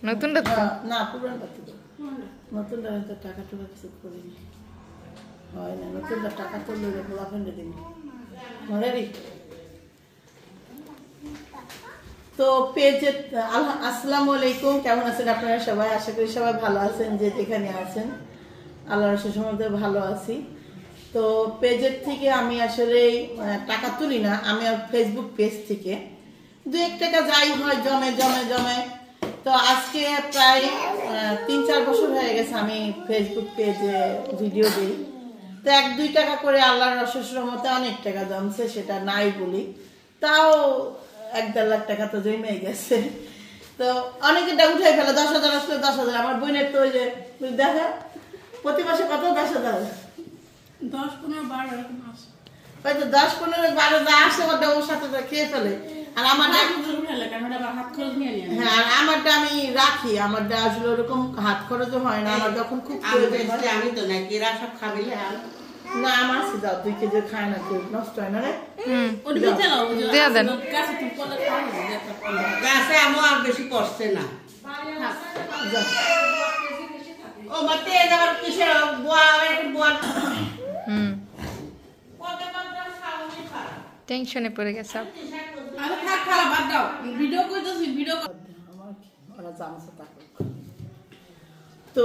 নতুনটা না পুরানটা তো নতুনটা তো টাকা টুকা কিছু করিনি হয় না নতুনটা টাকা তো লইলে পোলা ফেলে দিন মনে তো পেজে আসসালামু আলাইকুম কেমন আছেন আপনারা সবাই আশা করি সবাই ভালো আছেন যে যেখানে আছেন আল্লাহর সুসমতে ভালো আছি তো পেজের থেকে আমি আসলে টাকা তুলি না আমি আর ফেসবুক পেজ থেকে 2-1 টাকা যাই হয় জমে জমে জমে তো আজকে প্রায় 3-4 বছর হয়ে গেছে আমি ফেসবুক পেজে ভিডিও দিই তো 1-2 টাকা করে আল্লাহর অশেষ রহমতে অনেক টাকা জমছে সেটা নাই বলি তাও 1-1.5 লাখ টাকা তো জমে গেছে তো অনেকে উঠাই ফেলে 10,000 আসলে 10,000 আমার বোনের তো ওই যে দেখা প্রতি মাসে কত 10,000 10-15-12 এরকম আসে হয়তো 10-15-12 যা আসে ওটা ওর সাথে খেয়ে ফেলে আর আমারটা হ্যাঁ আর আমারটা আমি রাখি আমারটা আসলে ওরকম হাত খরচ হয় না আমার যখন খুব প্রয়োজন আমি তো না কিরা সব খাবি না আমার আছে যাও 2 কেজি খায় না কেউ নষ্ট হয় না রে দিয়ে দেন গাছে আমও আর বেশি পড়ছে না ও মতে যাবার কিসে বুয়া বুয়া টেনশনে পড়ে গেছে আরে থাক খালা বাদ দাও ভিডিও কইতেছি ভিডিও আমার ওরা জামছে টাকা তো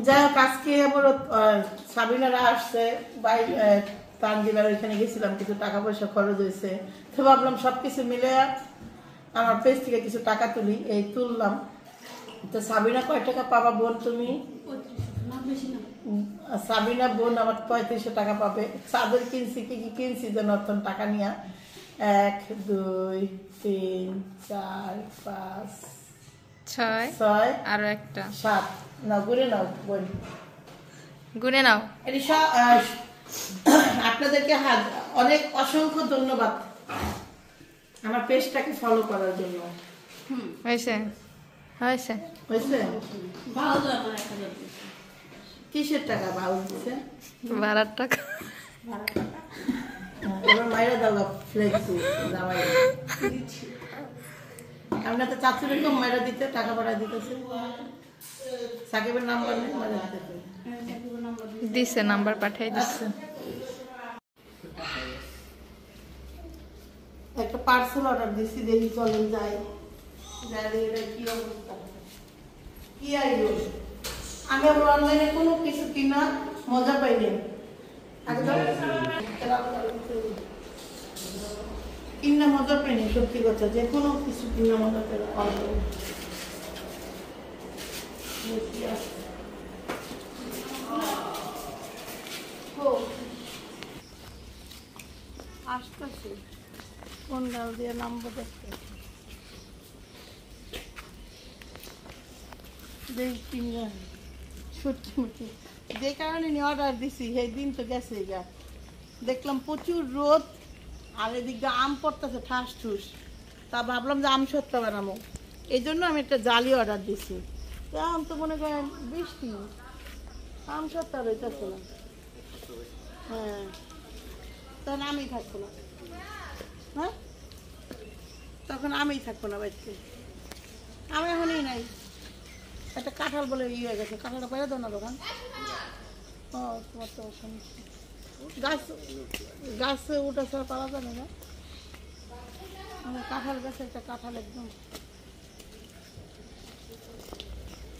যাই হোক আজকে আবার সাবিনারা আসছে তানজিলার ওইখানে গেছিলাম কিছু টাকা পয়সা খরচ হয়েছে তো ভাবলাম সবকিছু মিলে আমার পেজ থেকে কিছু টাকা তুলি এই তুললাম তো সাবিনা কয় টাকা পাবা বোন তুমি সাবিনা বোন আমার 3500 টাকা পাবে চাদর কিনছি কি কি কিনছি যেন অর্থন টাকা নিয়ে 1 2 3 4 5 6 আরো একটা 7 না গুনে নাও বোন গুনে নাও আপনাদেরকে অনেক অসংখ্য ধন্যবাদ আমার পেজটাকে ফলো করার জন্য হয়েছে হয়েছে হয়েছে ভালো আমার 1000 কিসের টাকা ভালো দিচ্ছে 12 টাকা এবার মাইরা দাও ফ্লেক্সি জামাই আমরা তো চাচুর এরকম মাইরা দিতে টাকা ভাড়া দিতেছে সাকিবের নাম্বার নেই মাইরা দিতে দিছে নাম্বার পাঠাই দিছে একটা পার্সেল অর্ডার দিছি দেখি চলেন যাই এটা কি অবস্থা কি আইলো আমি আবার অনলাইনে কোনো কিছু কিনা মজা পাইনি কিনা মজা পাইনি সত্যি কথা যে কোনো কিছু কিনা মজা পেলে আসতেছে কোন গাল দিয়ে নামবো দেখতে সত্যি যে কারণে অর্ডার দিছি সেই দিন তো গেছে গা দেখলাম প্রচুর রোদ আর এদিকে আম পড়তেছে ঠাস ঠুস তা ভাবলাম যে আম সত্তা বানাবো এই জন্য আমি একটা জালি অর্ডার দিছি আম তো মনে করেন বৃষ্টি আম সত্তা রইতেছে না হ্যাঁ তখন আমি থাকবো না হ্যাঁ তখন আমিই থাকবো না বাড়িতে আমি এখনই নাই একটা কাঁঠাল বলে ইয়ে হয়ে গেছে কাঁঠালটা পেয়ে দাও না দোকান ও তোমার তো সমস্যা গাছে উঠে ছাড়া পাওয়া যাবে না আমার কাঁঠাল গাছে একটা কাঁঠাল একদম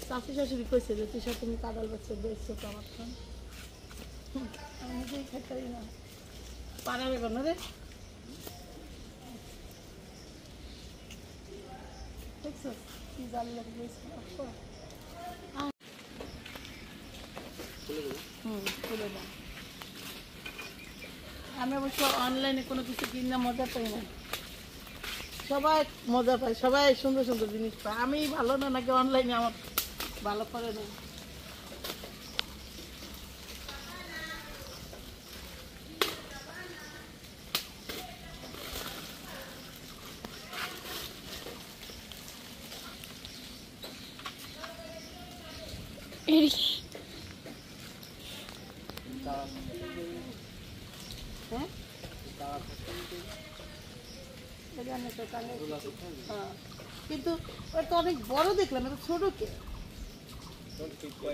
চাষি শাশুড়ি কইছে যে তুই তুমি কাঁঠাল গাছে বেচছো তো আমার আমি নিজেই খেতে না পারাবে কেন রে দেখছো কি জাল লাগবে খুলে দাও আমি অবশ্য অনলাইনে কোনো কিছু কিনা মজা পাই না সবাই মজা পায় সবাই সুন্দর সুন্দর জিনিস পায় আমি ভালো না নাকি অনলাইনে আমার ভালো করে না হ্যাঁ কিন্তু ওটা তো অনেক বড় দেখলাম, এটা ছোট কে?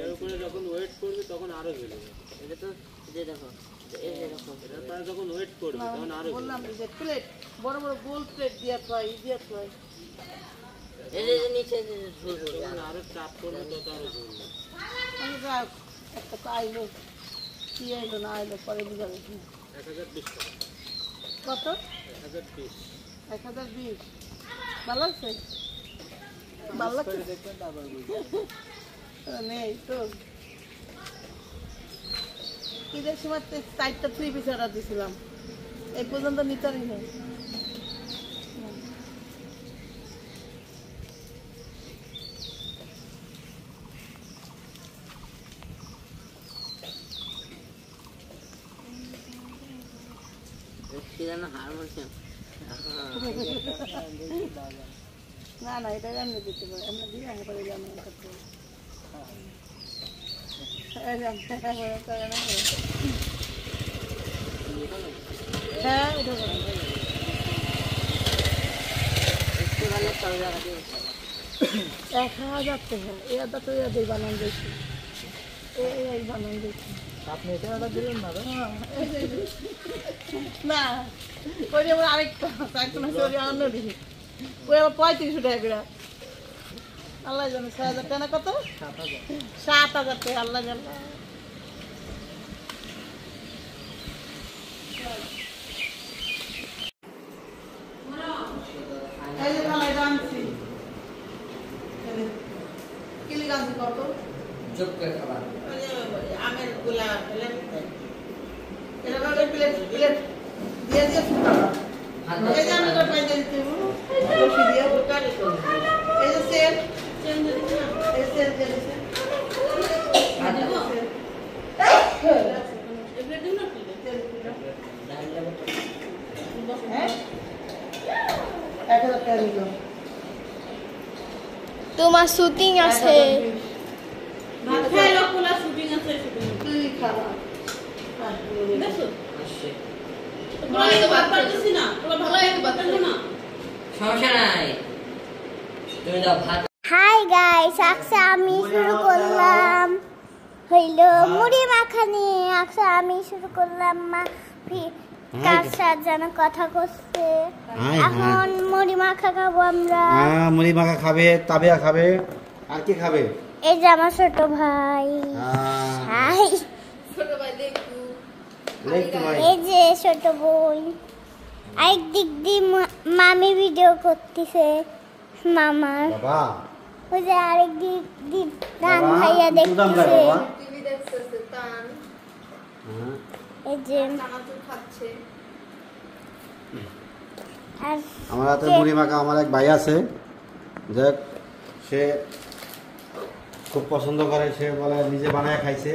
এর উপরে যখন ওয়েট করবে তখন আরো ঝুলবে। এটা তো যে দেখো এই যে দেখো এটা তার যখন ওয়েট করবে তখন আরো বললাম যে প্লেট বড় বড় গোল প্লেট দিয়া খাই এই যে নিচে যে ঝুলবে তখন আরো চাপ করবে তত আরো ঝুলবে। আমি যাক একটা তো আইলো, কি আইলো না আইলো পরে বুঝাবে। 1020 টাকা। কত? 1020। 1020। ভালো আছে? ভালো লাগছে? নেই তো ঈদের সময় 4টা 3 পিস অর্ডার দিয়েছিলাম, এই পর্যন্ত নিতারই নেই। না না এটা এমনি দিতে পারে, এমনি দিয়ে আমি করে জানি করতে হবে। হ্যাঁ এটা 1000 টাকা এটা তো এই বানান দিয়েছি, এই বানান দিয়েছি। আপনি এটা অর্ডার দিলেন না? না ওই যে আরেকটা অন্য দিকে ওই আবার 3500 টাকা করে। আল্লাহ জানে 6000 টাকা না কত? 7000 টাকা। আল্লাহ জানে। এই যে খালাই রাঁধছি, কিলি রাঁধছি কত? যোগ করে খাবার। আমের গোলা প্লেট এটা ভাবে প্লেট দিয়ে দিয়ে এই যে আমি পাই দিতে বসি দিয়ে দোকানে তো এই যে সেল চেঞ্জ দিছি না এই সেল দিয়েছে এগুলো দিন না প্লেট হ্যাঁ 1000 টাকা দিলো। তোমার শুটিং আছে। ভাত খাইলো কোলা শুটিং আছে শুটিং তুই খাবা দেখছো আসছে। তোমরা তো ভাত পাচ্ছি না, তোমরা ভালো একটু ভাত খাও না। সমস্যা নাই। তুমি দাও ভাত। হাই গাইস, আজকে আমি শুরু করলাম হইলো মুড়ি মাখা নিয়ে। আজকে আমি শুরু করলাম মা কার সাথে যেন কথা করছে। এখন মুড়ি মাখা খাবো আমরা। হ্যাঁ, মুড়ি মাখা খাবে, তাবিয়া খাবে, আর কি খাবে? এই যে আমার ছোট ভাই। হাই, এই যে ছোট বোন। আরেক দিক দিয়ে মামি ভিডিও করতেছে মামার। বাবা ওই যে আরেক দিক দিয়ে দান বাবা, ভাইয়া একটু দাম দেয় দেখতেছে। বাবা। হ্যাঁ। এই যে আর আমার হাতে মুড়ি মাখা আমার এক ভাই আছে, যাক সে খুব পছন্দ করে, সে বলে নিজে বানায় খাইছে।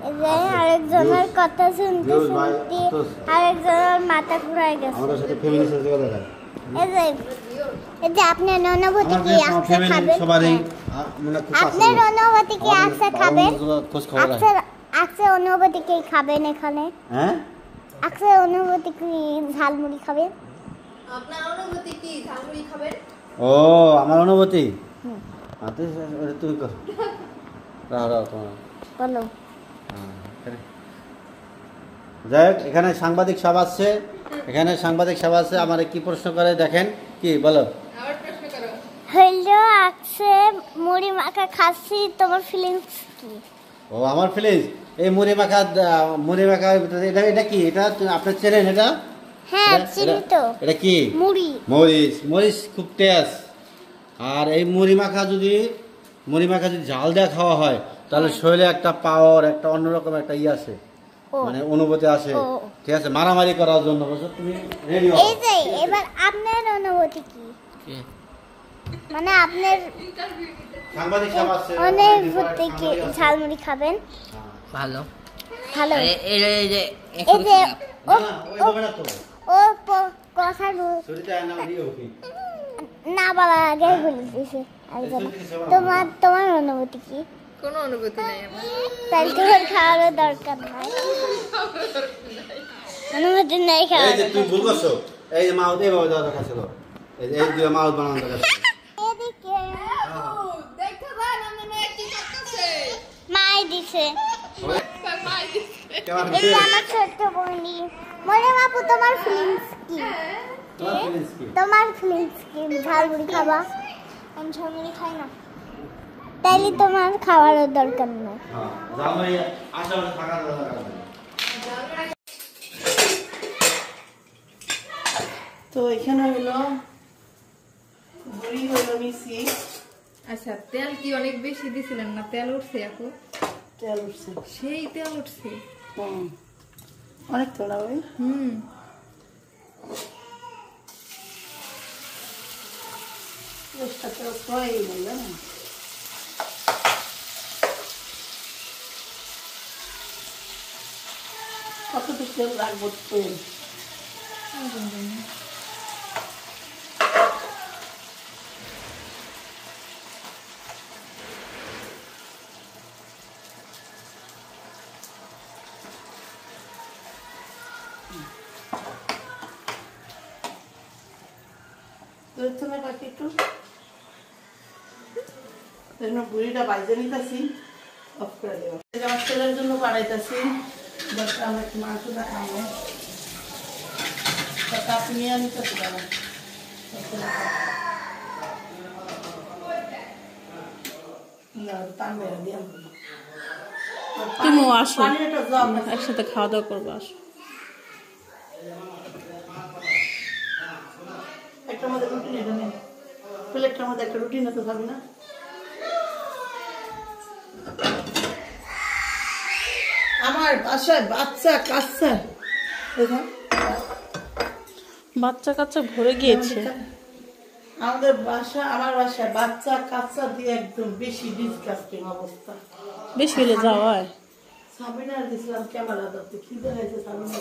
এই যে আরেকজনের কথা শুনতে ভিউজ ভাই, শুনতে তো আরেকজনের মাথা ঘুরাই গেছে। আমাদের সাথে ফ্যামিলির সাথে কথা দেয়। এই যে আপনার অনুভূতি কি আমাদের আজকে ফ্যামিলি খাবেন? সবারই মানে খুব আপনার পছন্দ। অনুভূতি কি আজকে খাবেন? খোঁজ খবর রাখে। আজকে অনুভূতি কি খাবেন এখানে? হ্যাঁ, আজকে অনুভূতি কি ঝালমুড়ি খাবেন? আপনার অনুভূতি কি ঝালমুড়ি খাবেন? ও আমার অনুভূতি আতে ওটা তুই কর। রাও তোমার বলো। যাই হোক, এখানে সাংবাদিক সভা আছে, এখানে সাংবাদিক সভা আছে। আমার কি প্রশ্ন করে দেখেন, কি বলো? আবার প্রশ্ন করো। হইলো আজকে মুড়ি মাখা খাচ্ছি, তোমার ফিলিংস কি? ও আমার ফিলিংস, এই মুড়ি মাখা এটা এটা কি? এটা আপনি চেনেন এটা? হ্যাঁ চিনি তো। এটা কি? মুড়ি। মরিচ। মরিচ খুব টেস্ট। আর এই মুড়ি মাখা যদি ঝাল দেওয়া খাওয়া হয় তাহলে শরীরে একটা পাওয়ার, একটা অন্যরকম একটা ই আছে, মানে অনুভূতি আসে। ঠিক আছে, মারামারি করার জন্য বুঝছো তুমি রেডি হও। এই যে এবার আপনার অনুভূতি কি? মানে আপনার সাংবাদিক সভা আছে, অনুভূতি কি? ঝালমুড়ি খাবেন? ভালো। ভালো। এই যে এই যে না না, ওই হবে না তো। ও কথা শরীরটা না দিও কি? না বলার আগে বলে দিয়েছে একজন। তোমার অনুভূতি কি? কোনো অনুভূতি নেই আমার। তাহলে তোমার খাওয়ারও দরকার নাই। অনুভূতি নেই এই যে খাওয়ার। তুই ভুল করছো, এই যে মাউথ এইভাবে দেওয়া দরকার ছিল, এই যে এই দিয়ে মাউথ বানানো দরকার ছিল। এদিকে দেখতে পান আমাদের মেয়ে কি করতেছে মাই দিছে। মাই দিচ্ছে কেমন এই যে আমার ছোট্ট বন্ধু মরিয়ম আপু, তোমার ফিলিংস কি? তোমার feelings কি? তোমার ফিলিংস কি? ঝালমুড়ি খাবা? আমি ঝালমুড়ি খাই না, তাইলে তোমার খাওয়ারও দরকার নেই। হ্যাঁ, জামাই আশেপাশে থাকার দরকার নেই। তো এখানে হলো বড়ি হলো মিশি, আচ্ছা তেল কি অনেক বেশি দিছিলেন না? তেল উঠছে আপু, তেল উঠছে। সেই তেল উঠছে। অনেক তোলা ওই তেল হয়ে গেল না। কতটুকু তেল রাখবো তেল? তুমি বাকি একটু বুড়িটা বাইজে নিতেছি, অফ করে দেবো। আমার ছেলের জন্য বাড়াইতেছি, আমরা একটু মাংসটা খাবো, কাপড় নিয়ে নিতেছি। তুমি আসো, পানিটা জল একসাথে খাওয়া দাওয়া করবো, আসো। একটা মধ্যে রুটি নিতে নেই, প্লেটটার মধ্যে একটা রুটি নিতে পারবি না? আমার বাসায় বাচ্চা কাচ্চা বাচ্চা কাচ্চা ভরে গিয়েছে। আমাদের আমার বাসায় বাচ্চা কাচ্চা দিয়ে একদম বেশি ডিসকাস্টিং অবস্থা। বেশি হলে যাওয়ায় সাবিনার দিছিলাম ক্যামেরা ধরতে, কি দেখাইছে সাবিনা?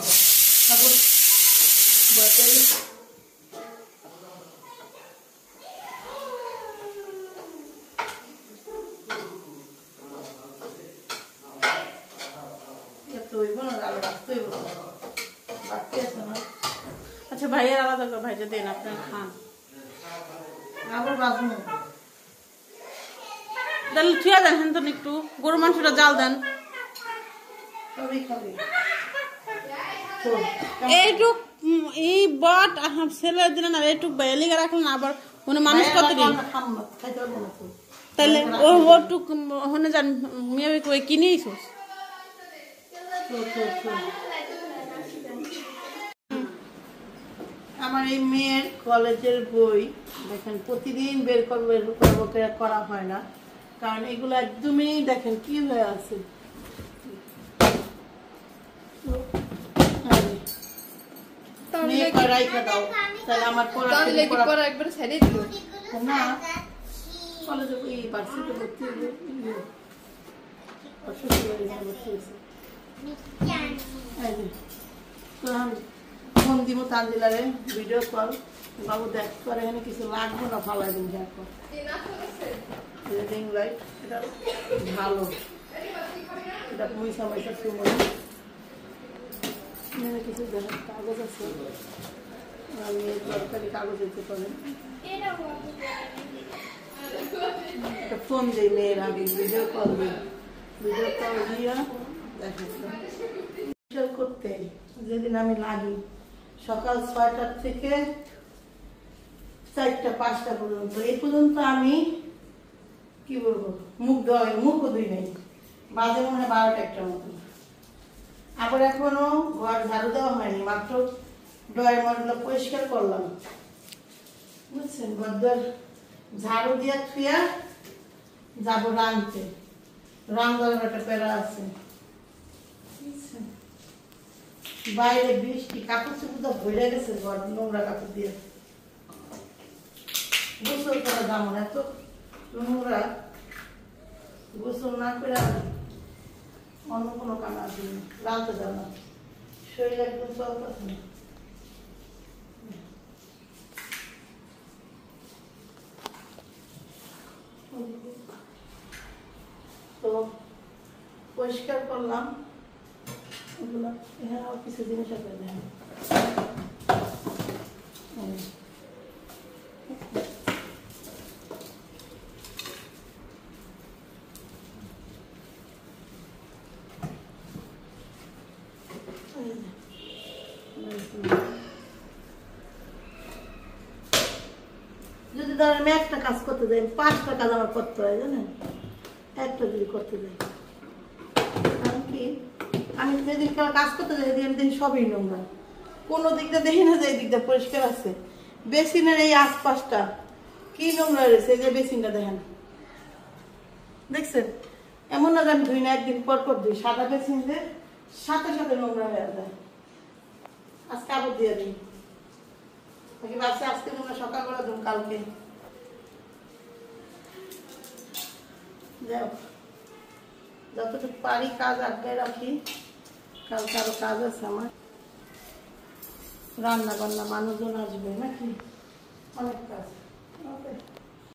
আচ্ছা ভাইয়ের আলাদা করে ভাইটা দেন, আপনার খান। আবার বাজুন তাহলে থুয়া দেন, হ্যাঁ তো একটু গরু মাংসটা জাল দেন। সবই খাবি। এইটুক এই বট ছেলে দিলেন আর এইটুক বাইলিগা রাখলেন, আবার উনি মানুষ কত দিন তাহলে ওটুক হনে যান মেয়ে ওই কিনেইছ। আমার এই মেয়ের কলেজের বই দেখেন, প্রতিদিন বের করবো করা হয় না, কারণ এগুলো একদমই দেখেন কি হয়ে আছে। আমার তাহলে কি পড়া একবার ছেড়ে দিল না, কলেজে এই ভার্সিটি ভর্তি ফোন দিব তানজিলারে, ভিডিও কল, বাবু দেখ করে এখানে কিছু লাগবে না, ফালাই দিন। দেখো রিং লাইট, এটা ভালো, এটা পয়সা পয়সা সময় কিছু দেখেন কাগজ আছে, আমি দরকারি কাগজ দিতে পারেন। একটা ফোন দিই মেয়ের আগে, ভিডিও কল দিই, ভিডিও কল দিয়া দেখেন করতে যেদিন আমি লাগি সকাল 6টার থেকে 4টা-5টা পর্যন্ত, এই পর্যন্ত আমি কি বলবো মুখও ধুই নাই, বাজে মনে হয় 12টা-1টার মতো। আবার এখনো ঘর ঝাড়ু দেওয়া হয়নি, মাত্র ড্রয়ার মডগুলো পরিষ্কার করলাম, বুঝছেন? ঘর ঝাড়ু দিয়া থুয়া যাবো রাঁধতে, রান্নার একটা প্যারা আছে, বুঝছেন? বাইরে বৃষ্টি, কাপড় চোপড় ভরে গেছে, ঘর নোংরা কাপড় দিয়ে গোসল করা যাবো না, এত নোংরা, গোসল না করে অন্য কোনো কাম আসবে না, রাঁধতে যাবো না, শরীর একদম চলতেছে না। তো পরিষ্কার করলাম ওগুলো, এখানে কিছু জিনিস আছে, যদি ধরেন আমি একটা কাজ করতে যাই 5টা কাজ আমার করতে হয় জানেন, একটা যদি করতে যাই কারণ কি আমি যেদিন কাজ করতে যাই আমি দেখি সবই নোংরা, কোনো দিকটা দেখি না যে এই দিকটা পরিষ্কার আছে। বেসিনের এই আশপাশটা কি নোংরা রয়েছে, যে বেসিনটা দেখেন দেখছেন, এমন না আমি ধুই না, একদিন পর পর ধুই, সাদা বেসিন দিয়ে সাথে সাথে নোংরা হয়ে যায়। আজকে আবার দিয়ে দিই, ভাবছি আজকে তোমরা সকালবেলা ধুম, কালকে যাও যতটুকু পারি কাজ আটকায় রাখি, কালকে আরো কাজ আছে আমার, রান্না বান্না মানুষজন আসবে নাকি, অনেক কাজ।